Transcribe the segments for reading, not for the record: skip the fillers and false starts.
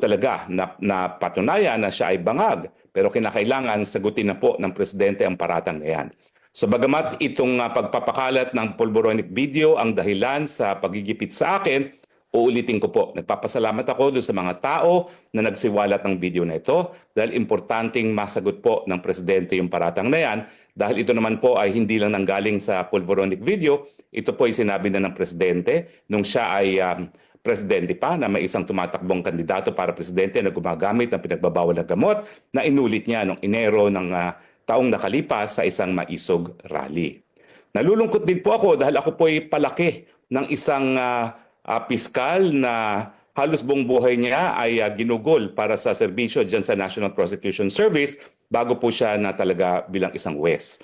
talaga na patunayan na siya ay bangag, pero kinakailangan sagutin na po ng presidente ang paratang na yan. So bagamat itong pagpapakalat ng pulboronic video ang dahilan sa pagigipit sa akin, uulitin ko po, nagpapasalamat ako doon sa mga tao na nagsiwalat ng video na ito dahil importanteng masagot po ng presidente yung paratang na yan dahil ito naman po ay hindi lang nanggaling sa pulboronic video, ito po ay sinabi na ng presidente nung siya ay presidente pa na may isang tumatakbong kandidato para presidente na gumagamit ng pinagbabawal ng gamot na inulit niya noong Enero ng taong nakalipas sa isang maisog rally. Nalulungkot din po ako dahil ako po ay palaki ng isang piskal na halos buong buhay niya ay ginugol para sa serbisyo dyan sa National Prosecution Service bago po siya na talaga bilang isang huwes.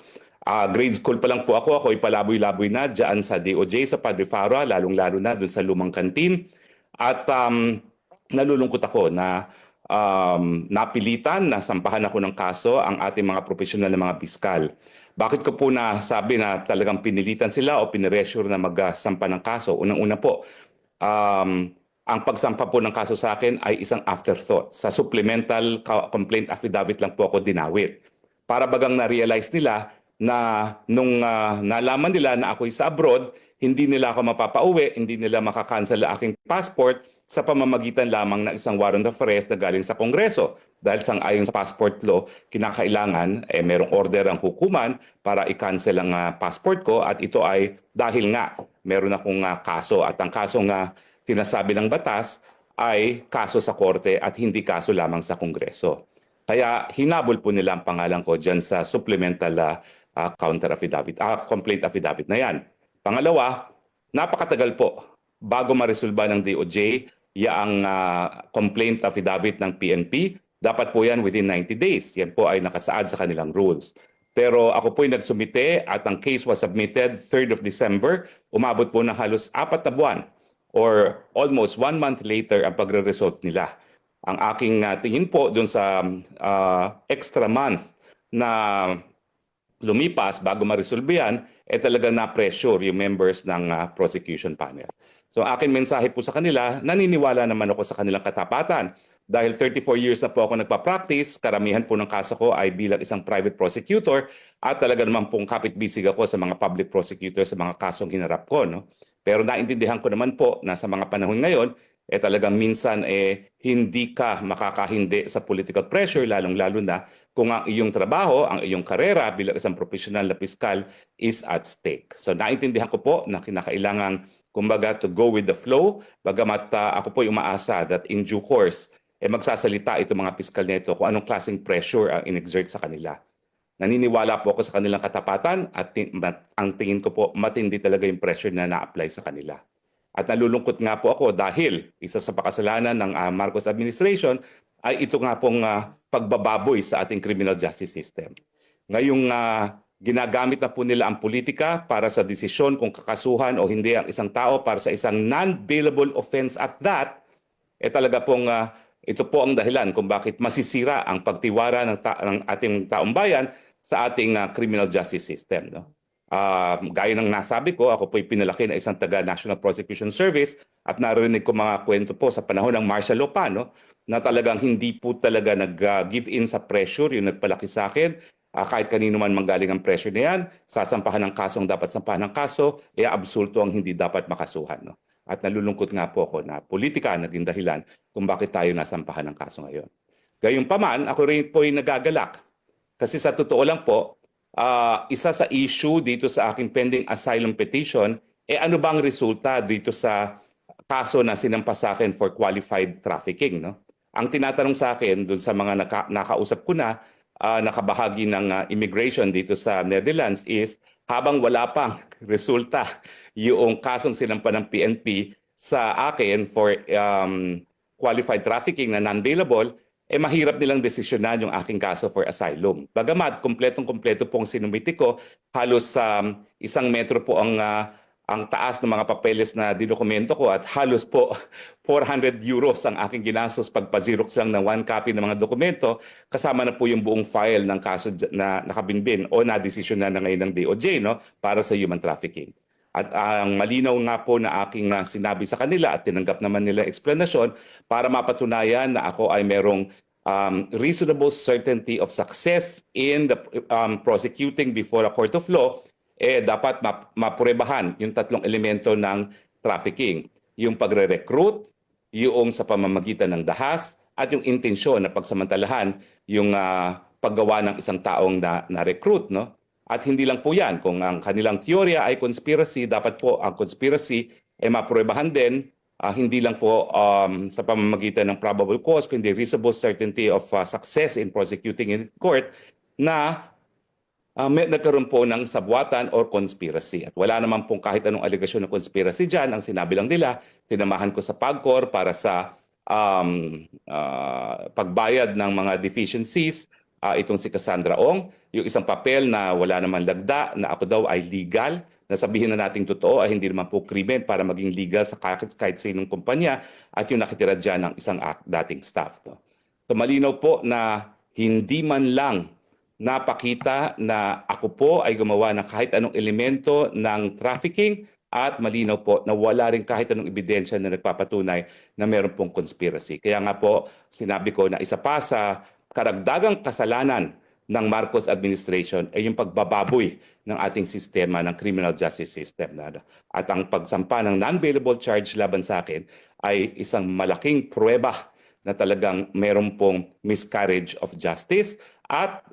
Grade school pa lang po ako ay palaboy-laboy na dyan sa DOJ, sa Padre Faro, lalong-lalo na dun sa lumang kantin. At nalulungkot ako na napilitan na sampahan ako ng kaso ang ating mga profesional na mga piskal. Bakit ko po nasabi na talagang pinilitan sila o piniressure na magsampa ng kaso? Unang-una po, ang pagsampa po ng kaso sa akin ay isang afterthought. Sa supplemental complaint affidavit lang po ako dinawit. Para bagang na-realize nila na nung nalaman nila na ako'y sa abroad, hindi nila ako mapapauwi, hindi nila makakancel ang aking passport sa pamamagitan lamang ng isang warrant of arrest na galing sa Kongreso. Dahil sang-ayon sa passport law, kinakailangan merong order ang hukuman para i-cancel ang passport ko at ito ay dahil nga meron akong kaso at ang kaso nga sinasabi ng batas ay kaso sa korte at hindi kaso lamang sa Kongreso. Kaya hinabol po nila ang pangalan ko dyan sa supplemental counter affidavit, complaint affidavit na yan. Pangalawa, napakatagal po bago maresolba ng DOJ yung complaint affidavit ng PNP. Dapat po yan within 90 days. Yan po ay nakasaad sa kanilang rules. Pero ako po ay nagsumite at ang case was submitted 3rd of December. Umabot po ng halos 4 na buwan or almost 1 month later ang pagre-result nila. Ang aking tingin po dun sa extra month na lumipas bago ma-resolve yan, talaga na-pressure yung members ng prosecution panel. So akin mensahe po sa kanila, naniniwala naman ako sa kanilang katapatan. Dahil 34 years na po ako nagpa-practice, karamihan po ng kaso ko ay bilang isang private prosecutor at talaga naman pong kapit-bisig ako sa mga public prosecutor sa mga kasong hinarap ko. No? Pero naintindihan ko naman po na sa mga panahon ngayon, talagang minsan hindi ka makakahindi sa political pressure, lalong-lalo na kung ang iyong trabaho, ang iyong karera bilang isang professional na piskal is at stake. So naintindihan ko po na kinakailangan kumbaga to go with the flow, bagamat ako po umaasa that in due course, magsasalita itong mga piskal nito kung anong klaseng pressure ang in-exert sa kanila. Naniniwala po ako sa kanilang katapatan at ang tingin ko po matindi talaga yung pressure na na-apply sa kanila. At nalulungkot nga po ako dahil isa sa pakasalanan ng Marcos administration ay ito nga pong pagbababoy sa ating criminal justice system. Ngayong ginagamit na po nila ang politika para sa desisyon kung kakasuhan o hindi ang isang tao para sa isang non-bailable offense at that, talaga pong ito po ang dahilan kung bakit masisira ang pagtiwara ng ating taong bayan sa ating criminal justice system. No? Gaya ng nasabi ko, ako po'y pinalaki na isang taga-National Prosecution Service at narinig ko mga kwento po sa panahon ng martial law pa, no? Na talagang hindi po talaga nag-give in sa pressure yung nagpalaki sa akin. Kahit kanino man manggaling ang pressure na yan, sasampahan ng kasong dapat sampahan ng kaso, absulto ang hindi dapat makasuhan. No? At nalulungkot nga po ako na politika naging dahilan kung bakit tayo nasampahan ng kaso ngayon. Gayunpaman, ako rin po'y nagagalak. Kasi sa totoo lang po, isa sa issue dito sa aking pending asylum petition, ano bang resulta dito sa kaso na sinampa sa akin for qualified trafficking? No? Ang tinatanong sa akin dun sa mga nakausap ko na nakabahagi ng immigration dito sa Netherlands is habang wala pang resulta yung kasong sinampa ng PNP sa akin for qualified trafficking na non-bailable, mahirap nilang desisyonan yung aking kaso for asylum. Bagamat, kompletong-kompleto pong sinumiti ko, halos 1 metro po ang taas ng mga papeles na didokumento ko at halos po 400 euros ang aking ginastos pagpa-xerox lang ng 1 copy ng mga dokumento, kasama na po yung buong file ng kaso na nakabinbin o na-desisyonan na ngayon ng DOJ, no, para sa human trafficking. At ang malinaw nga po na aking sinabi sa kanila at tinanggap naman nila explanation para mapatunayan na ako ay merong reasonable certainty of success in the prosecuting before a court of law, dapat mapurebahan yung tatlong elemento ng trafficking. Yung pagre-recruit, yung sa pamamagitan ng dahas, at yung intensyon na pagsamantalahan yung paggawa ng isang taong na-recruit, no? At hindi lang po yan, kung ang kanilang teorya ay conspiracy, dapat po ang conspiracy ay mapruebahan din, hindi lang po sa pamamagitan ng probable cause, kundi reasonable certainty of success in prosecuting in court na nagkaroon po ng sabwatan or conspiracy. At wala naman pong kahit anong alegasyon ng conspiracy dyan. Ang sinabi lang nila, tinamahan ko sa PAGCOR para sa pagbayad ng mga deficiencies, itong si Cassandra Ong, yung isang papel na wala naman lagda, na ako daw ay legal, na sabihin na nating totoo ay hindi naman po krimen para maging legal sa kahit sinong kumpanya, at yung nakitira dyan ng isang dating staff. No? So malinaw po na hindi man lang napakita na ako po ay gumawa ng kahit anong elemento ng trafficking, at malinaw po na wala rin kahit anong ebidensya na nagpapatunay na meron pong conspiracy. Kaya nga po sinabi ko na isa pa sa karagdagang kasalanan ng Marcos administration ay yung pagbababoy ng ating sistema, ng criminal justice system. At ang pagsampa ng non-bailable charge laban sa akin ay isang malaking pruweba na talagang meron pong miscarriage of justice. At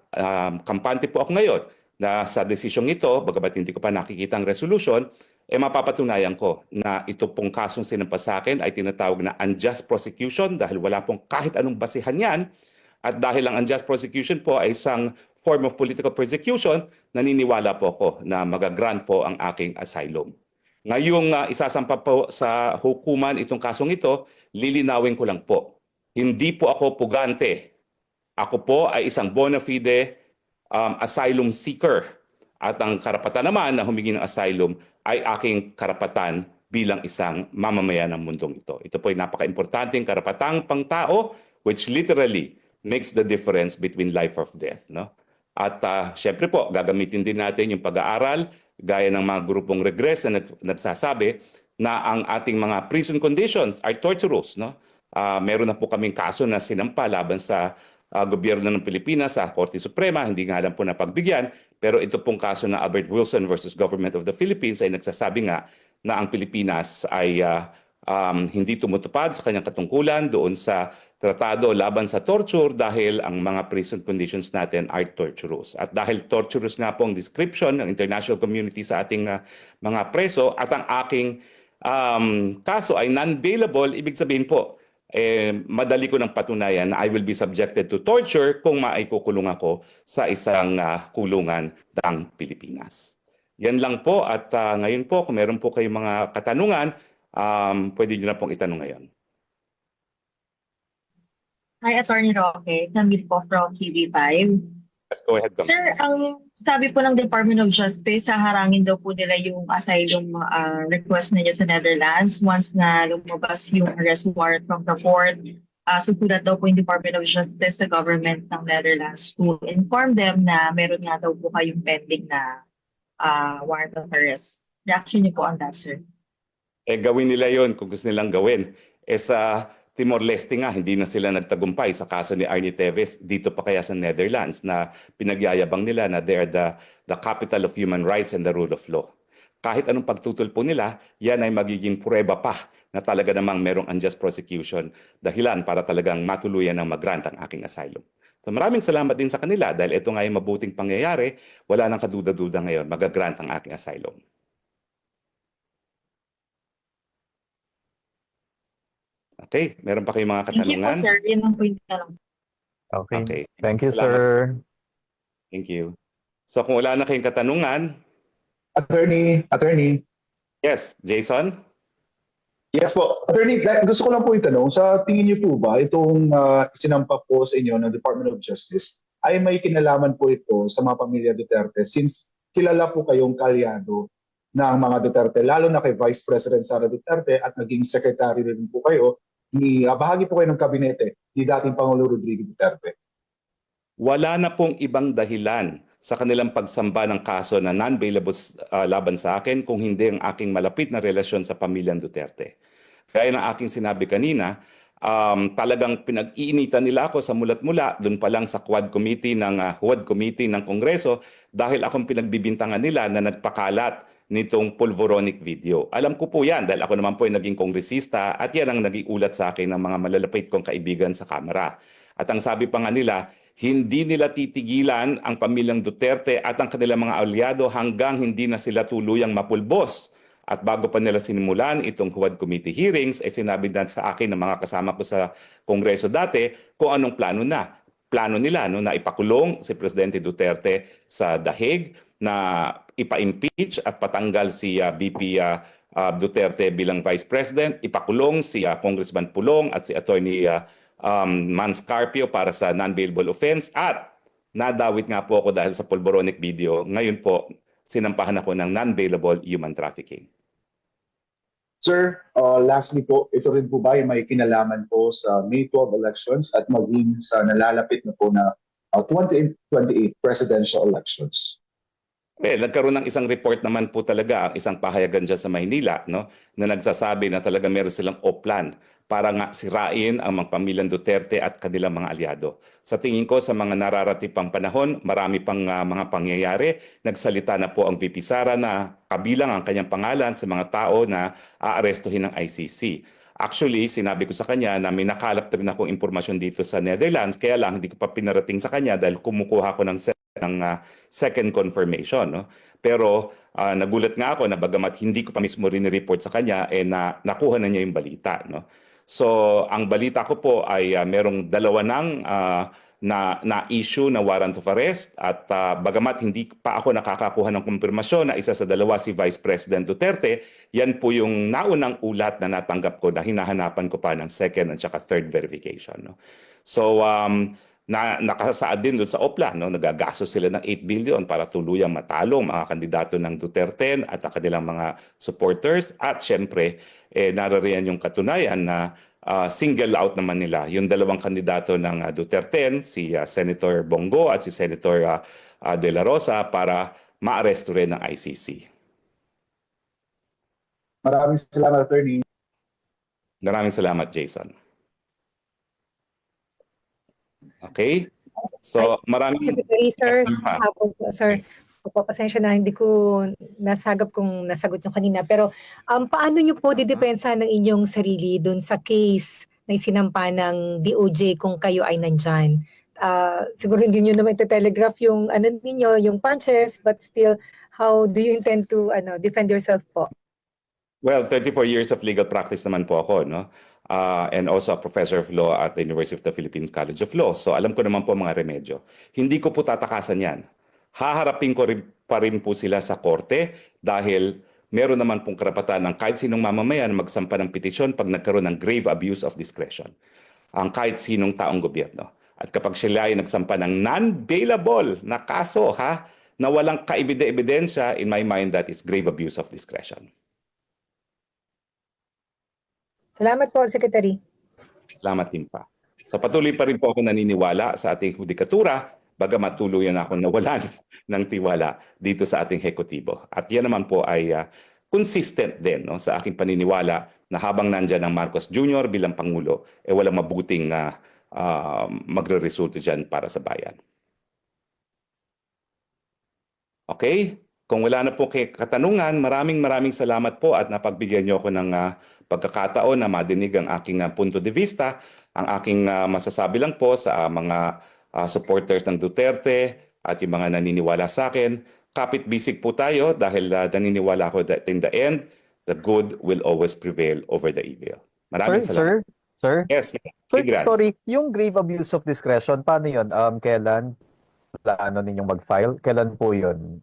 kampante po ako ngayon na sa desisyong ito, bagamat hindi ko pa nakikita ang resolution, mapapatunayan ko na ito pong kasong sinampa sa akin ay tinatawag na unjust prosecution dahil wala pong kahit anong basihan yan. At dahil ang unjust prosecution po ay isang form of political persecution, naniniwala po ako na magagrant po ang aking asylum. Ngayong isasampa po sa hukuman itong kasong ito, lilinawin ko lang po. Hindi po ako pugante. Ako po ay isang bona fide asylum seeker. At ang karapatan naman na humingi ng asylum ay aking karapatan bilang isang mamamayan ng mundong ito. Ito po ay napaka-importanteng karapatang pangtao which literally makes the difference between life or death. No? At syempre po, gagamitin din natin yung pag-aaral gaya ng mga grupong regress na nagsasabi na ang ating mga prison conditions are torturous. No? Meron na po kaming kaso na sinampa laban sa gobyerno ng Pilipinas sa Korte Suprema, hindi nga lang po napagbigyan, pero ito pong kaso na Albert Wilson versus Government of the Philippines ay nagsasabi nga na ang Pilipinas ay hindi tumutupad sa kanyang katungkulan doon sa tratado laban sa torture dahil ang mga prison conditions natin are torturous. At dahil torturous nga po ang description ng international community sa ating mga preso at ang aking kaso ay non-bailable, ibig sabihin po, madali ko ng patunayan na I will be subjected to torture kung maikukulong ako sa isang kulungan ng Pilipinas. Yan lang po at ngayon po kung meron po kayong mga katanungan, pwede nyo na pong itanong ngayon. Hi, Attorney Roque. Camille po from TV5. Let's go ahead. Sir, ang sabi po ng Department of Justice, haharangin daw po nila yung asylum request ninyo sa Netherlands once na lumabas yung arrest warrant from the court. Susulat daw po yung Department of Justice sa government ng Netherlands to inform them na meron nga daw po kayong pending na warrant of arrest. Reaction niyo po on that, sir? Gawin nila yon kung gusto nilang gawin. Sa Timor-Leste nga, hindi na sila nagtagumpay sa kaso ni Arnie Teves dito pa kaya sa Netherlands na pinagyayabang nila na they are the capital of human rights and the rule of law. Kahit anong pagtutulpo nila, yan ay magiging prueba pa na talaga namang merong unjust prosecution dahilan para talagang matuluyan ng mag-grant ang aking asylum. So maraming salamat din sa kanila dahil ito nga ay mabuting pangyayari, wala nang kaduda-duda ngayon, mag-grant ang aking asylum. Okay, meron pa kayong mga katanungan? Thank you po, sir. Yun ang point na lang. Okay. Thank you, sir. Thank you. So kung wala na kayong katanungan, Attorney. yes, Jason? Yes po. Attorney, gusto ko lang po itanong, sa tingin niyo po ba itong sinampa po sa inyo ng Department of Justice ay may kinalaman po ito sa mga pamilya Duterte since kilala po kayong kalyado ng mga Duterte, lalo na kay Vice President Sara Duterte at naging secretary rin po kayo, bahagi po kayo ng kabinete ni dating Pangulo Rodrigo Duterte? Wala na pong ibang dahilan sa kanilang pagsamba ng kaso na non-bailable laban sa akin kung hindi ang aking malapit na relasyon sa pamilyang Duterte. Gaya ng aking sinabi kanina, talagang pinag-iinitan nila ako sa mulat-mula doon pa lang sa Quad Committee ng Kongreso dahil akong pinagbibintangan nila na nagpakalat nitong pulvoronic video. Alam ko po yan dahil ako naman po ay naging kongresista at yan ang nagiulat sa akin ng mga malalapit kong kaibigan sa Kamara. At ang sabi pa nga nila, hindi nila titigilan ang pamilyang Duterte at ang kanilang mga aliado hanggang hindi na sila tuluyang mapulbos. At bago pa nila sinimulan itong Quad Committee hearings, ay sinabi na sa akin ng mga kasama ko sa Kongreso dati kung anong plano nila no, na ipakulong si Presidente Duterte sa dahig, na ipa-impeach at patanggal si VP Duterte bilang Vice President, ipakulong si Congressman Pulong at si Attorney Manscarpio para sa non-bailable offense, at nadawit nga po ako dahil sa pulboronic video. Ngayon po, sinampahan ako ng non-bailable human trafficking. Sir, lastly po, ito rin po ba ay may kinalaman po sa May 12 elections at maging sa nalalapit na po na 2028 presidential elections? Well, nagkaroon ng isang report naman po talaga, isang pahayagan dyan sa Maynila, no, na nagsasabi na talaga meron silang plan para nga sirain ang mga pamilyang Duterte at kanilang mga aliado. Sa tingin ko, sa mga nararatipang panahon, marami pang mga pangyayari. Nagsalita na po ang VP Sara na kabilang ang kanyang pangalan sa mga tao na aarestuhin ng ICC. Actually, sinabi ko sa kanya na may nakalap rin akong impormasyon dito sa Netherlands, kaya lang hindi ko pa pinarating sa kanya dahil kumukuha ko ng second confirmation. No? Pero nagulat nga ako na bagamat hindi ko pa mismo rin-report sa kanya, nakuha na niya yung balita. No? So, ang balita ko po ay merong dalawa na-issue na warrant of arrest at bagamat hindi pa ako nakakakuha ng kumpirmasyon na isa sa dalawa si Vice President Duterte, yan po yung naunang ulat na natanggap ko na hinahanapan ko pa ng second at saka third verification. No? So, nakasaad din doon sa OPLA, no? Nagagastos sila ng 8 billion para tuluyang matalo mga kandidato ng Duterte at ang kanilang mga supporters. At syempre, narariyan yung katunayan na single out naman nila yung dalawang kandidato ng Duterte, si Senator Bongo at si Senator De La Rosa, para maaresto rin ng ICC. Maraming salamat, Attorney. Maraming salamat, Jason. Okay? So, maraming... Secretary, sir, Yes, ma'am. hapon po, sir. Opo, pasensya na, hindi ko nasagap kung nasagot nyo kanina. Pero paano nyo po didepensa ng inyong sarili dun sa case na isinampa ng DOJ kung kayo ay nandyan? Siguro hindi nyo naman ite-telegraph yung ninyo, yung punches, but still, how do you intend to defend yourself po? Well, 34 years of legal practice naman po ako, no? And also a professor of law at the University of the Philippines College of Law. So alam ko naman po mga remedyo. Hindi ko po tatakasan yan. Haharapin ko pa rin po sila sa korte dahil meron naman pong karapatan ng kahit sinong mamamayan magsampa ng petisyon pag nagkaroon ng grave abuse of discretion. Ang kahit sinong taong gobyerno. At kapag sila ay nagsampa ng non-bailable na kaso, na walang kaebidensya, in my mind, that is grave abuse of discretion. Salamat po, Secretary. Salamat din pa. So patuloy pa rin po ako naniniwala sa ating hudikatura, bagamat tuluyan ako nawalan ng tiwala dito sa ating hekutibo. At yan naman po ay consistent din, no, sa aking paniniwala na habang nandyan ang Marcos Jr. bilang Pangulo, walang mabuting magre-resulta dyan para sa bayan. Okay? Kung wala na po katanungan, maraming salamat po at napagbigyan niyo ako ng pagkakataon na madinig ang aking punto de vista. Ang aking masasabi lang po sa mga supporters ng Duterte at yung mga naniniwala sa akin, kapit-bisig po tayo dahil naniniwala ko that in the end, the good will always prevail over the evil. Maraming salamat. Sir? Yes. Sir, Tigran. sorry, yung grave abuse of discretion, paano yun? Kailan plano ninyong mag-file? Kailan po yun?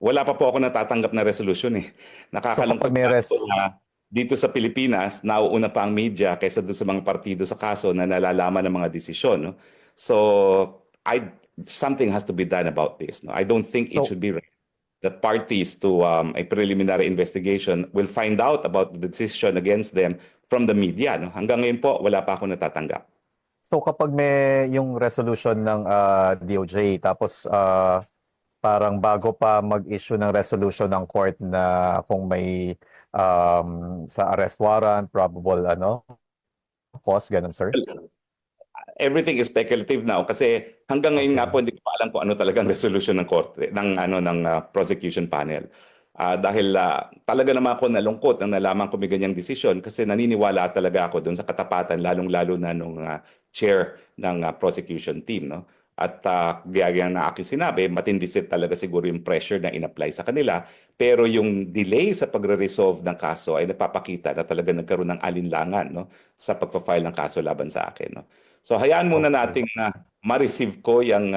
Wala pa po ako natatanggap na resolution eh. Nakakalungkot So, may na dito sa Pilipinas, nauuna pa ang media kaysa doon sa mga partido sa kaso na nalalaman ng mga desisyon. No? So, something has to be done about this. No? I don't think it should be right that parties to a preliminary investigation will find out about the decision against them from the media. No? Hanggang ngayon po, wala pa ako natatanggap. So kapag may yung resolution ng DOJ, tapos parang bago pa mag-issue ng resolution ng court na kung may sa arrest warrant, probable cause, ganun, sir? Everything is speculative now kasi hanggang ngayon nga po hindi ko pa alam kung ano talagang resolution ng korte ng prosecution panel. Dahil talaga naman ako nalungkot nang nalaman ko may ganyang desisyon kasi naniniwala talaga ako doon sa katapatan lalong-lalo na nung chair ng prosecution team, no? At gaya na aking sinabi, matindi talaga siguro yung pressure na in-apply sa kanila. Pero yung delay sa pagre-resolve ng kaso ay napapakita na talaga nagkaroon ng alinlangan, no, sa pagpa-file ng kaso laban sa akin. No? So hayaan muna nating ma-receive ko yung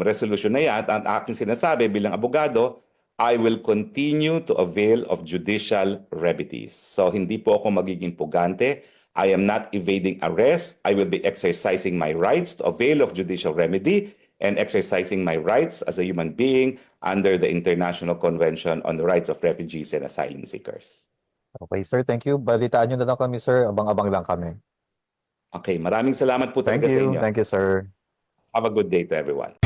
resolution na yan. At aking sinasabi bilang abogado, I will continue to avail of judicial remedies. So hindi po ako magiging pugante. I am not evading arrest. I will be exercising my rights to avail of judicial remedy and exercising my rights as a human being under the International Convention on the Rights of Refugees and Asylum Seekers. Okay, sir. Thank you. Balitaan nyo na lang kami, sir. Abang-abang lang kami. Okay, maraming salamat po Thank talaga sa you. inyo. Thank you, sir. Have a good day to everyone.